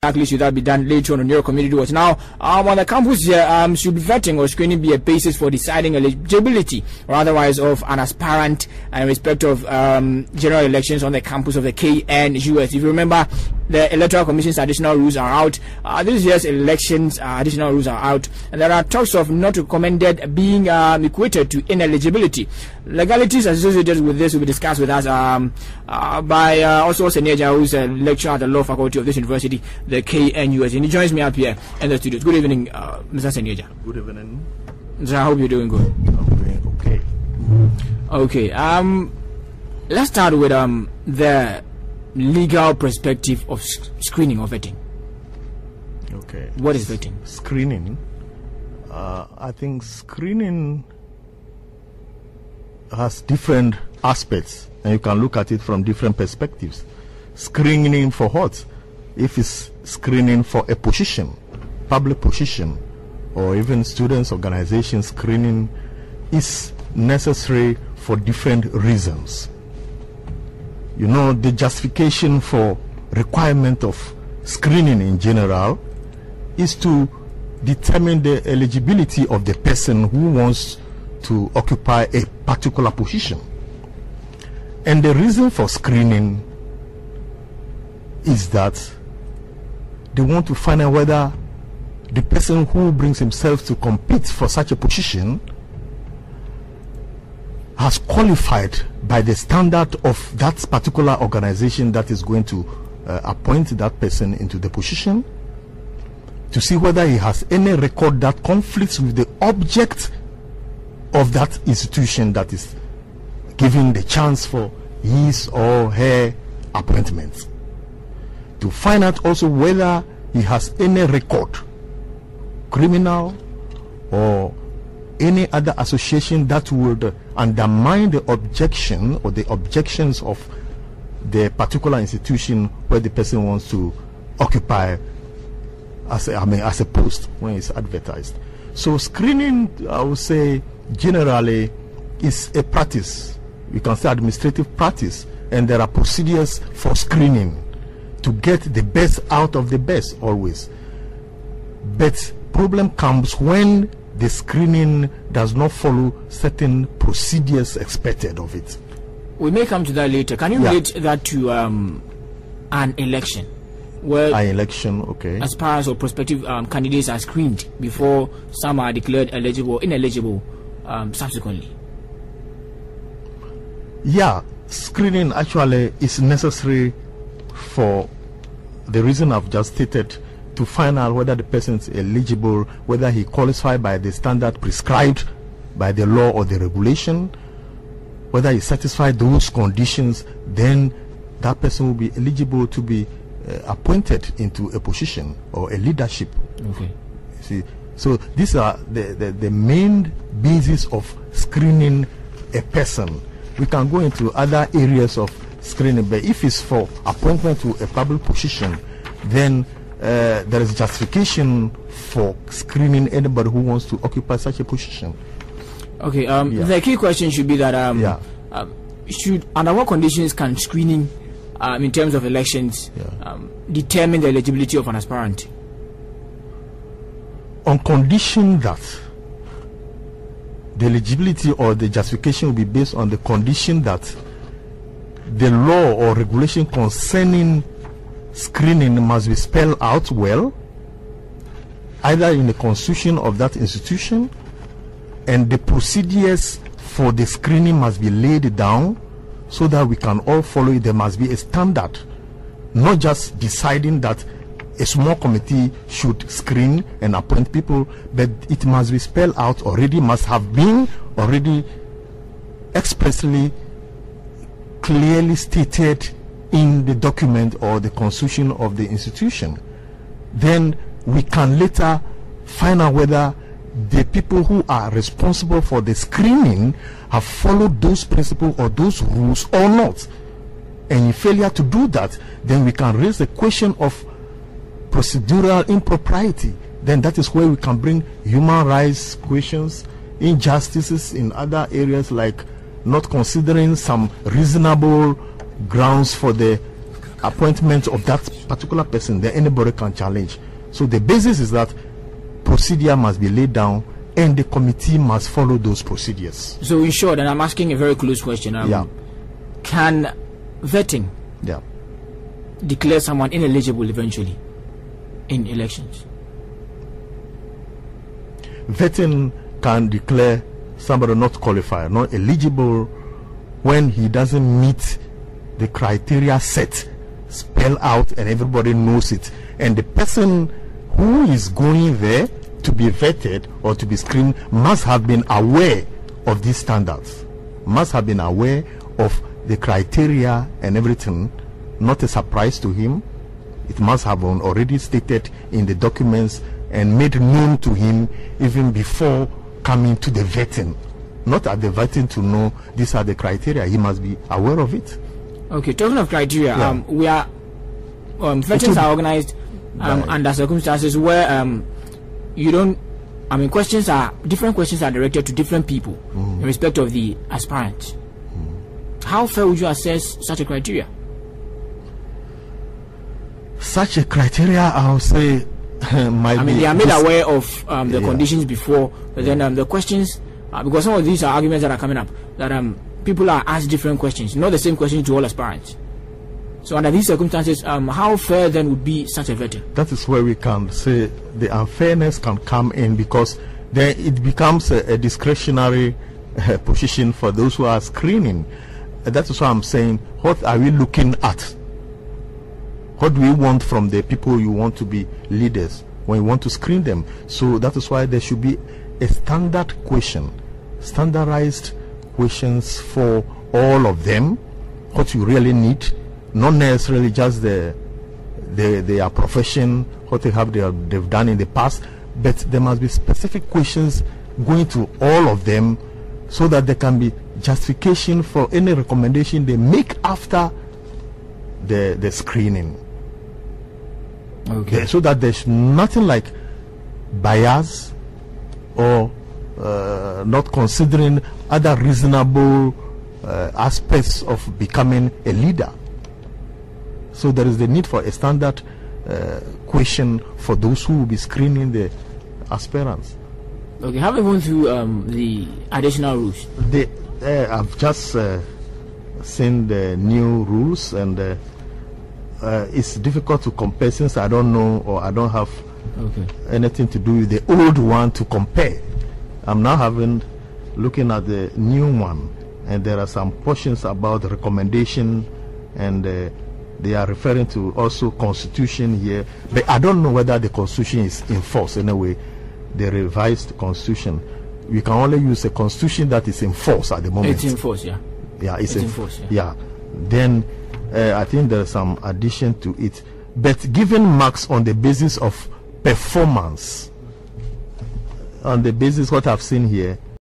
Exactly, should that be done later on your community watch? Now, on the campus here, should vetting or screening be a basis for deciding eligibility or otherwise of an aspirant in respect of general elections on the campus of the KNUS? If you remember, the Electoral Commission's additional rules are out. This year's elections additional rules are out, and there are talks of not recommended being equated to ineligibility. Legalities associated with this will be discussed with us by also Seneadza, who's a lecturer at the law faculty of this university, the KNUS, and he joins me up here in the studio. Good evening, Mr. Seneadza. Good evening. So I hope you're doing good. I'm doing okay. Okay. Let's start with the legal perspective of screening or vetting. Okay. What is vetting? Screening. I think screening has different aspects, and you can look at it from different perspectives. Screening for what? If it's screening for a position, public position, or even students' organization screening is necessary for different reasons. You know, the justification for requirement of screening in general is to determine the eligibility of the person who wants to occupy a particular position. And the reason for screening is that they want to find out whether the person who brings himself to compete for such a position has qualified by the standard of that particular organization that is going to appoint that person into the position, to see whether he has any record that conflicts with the object of that institution that is giving the chance for his or her appointment, to find out also whether he has any record, criminal or any other association that would undermine the objection or the objections of the particular institution where the person wants to occupy as a post when it's advertised. So screening, I would say, generally is a practice. You can say administrative practice, and there are procedures for screening to get the best out of the best always. But problem comes when the screening does not follow certain procedures expected of it. We may come to that later. Can you relate that to an election? Where an election, okay. aspirants or prospective candidates are screened before some are declared eligible or ineligible subsequently? Yeah, screening actually is necessary for the reason I've just stated, to find out whether the person is eligible, whether he qualifies by the standard prescribed by the law or the regulation, whether he satisfies those conditions, then that person will be eligible to be appointed into a position or a leadership. Okay. See, so these are the main basis of screening a person. We can go into other areas of screening, but if it's for appointment to a public position, then there is justification for screening anybody who wants to occupy such a position. Okay. The key question should be that under what conditions can screening, in terms of elections, determine the eligibility of an aspirant? On condition that the eligibility or the justification will be based on the condition that the law or regulation concerning screening must be spelled out well, either in the constitution of that institution, and the procedures for the screening must be laid down so that we can all follow it. There must be a standard, not just deciding that a small committee should screen and appoint people, but it must be spelled out already, must have been already expressly clearly stated in the document or the constitution of the institution. Then we can later find out whether the people who are responsible for the screening have followed those principles or those rules or not. And in failure to do that, then we can raise the question of procedural impropriety. Then that is where we can bring human rights questions, injustices in other areas, like not considering some reasonable grounds for the appointment of that particular person, then anybody can challenge. So the basis is that procedure must be laid down and the committee must follow those procedures. So in short, and I'm asking a very close question, can vetting declare someone ineligible eventually in elections? Vetting can declare somebody not qualified, not eligible, when he doesn't meet the criteria set, spell out, and everybody knows it. And the person who is going there to be vetted or to be screened must have been aware of these standards, must have been aware of the criteria and everything, not a surprise to him. It must have been already stated in the documents and made known to him even before coming to the vetting. Not at the vetting to know these are the criteria. He must be aware of it. Okay, talking of criteria, we are vettings are organized under circumstances where you don't. I mean, different questions are directed to different people in respect of the aspirants. How fair would you assess such a criteria? Such a criteria, I would say, might be. They are made aware of the conditions before, but then the questions, because some of these are arguments that are coming up, that people are asked different questions, not the same question to all aspirants. So under these circumstances, how fair then would be such a vetting? That is where we can say the unfairness can come in, because then it becomes a discretionary position for those who are screening. That is why I'm saying, what are we looking at? What do we want from the people you want to be leaders when you want to screen them? So that is why there should be a standard question, standardized questions for all of them, what you really need, not necessarily just their profession, what they've done in the past, but there must be specific questions going to all of them, so that there can be justification for any recommendation they make after the screening. Okay. So that there's nothing like bias or not considering other reasonable aspects of becoming a leader. So there is the need for a standard question for those who will be screening the aspirants. Okay, have we gone through the additional rules? I've just seen the new rules, and it's difficult to compare, since I don't know, or I don't have anything to do with the old one to compare. I'm now looking at the new one, and there are some portions about the recommendation, and they are referring to also constitution here, but I don't know whether the constitution is in force anyway. The revised constitution, we can only use a constitution that is in force at the moment. It's in force, yeah. Yeah, it's in force. Yeah. Then I think there's some addition to it, but giving marks on the basis of performance, on the basis what I've seen here,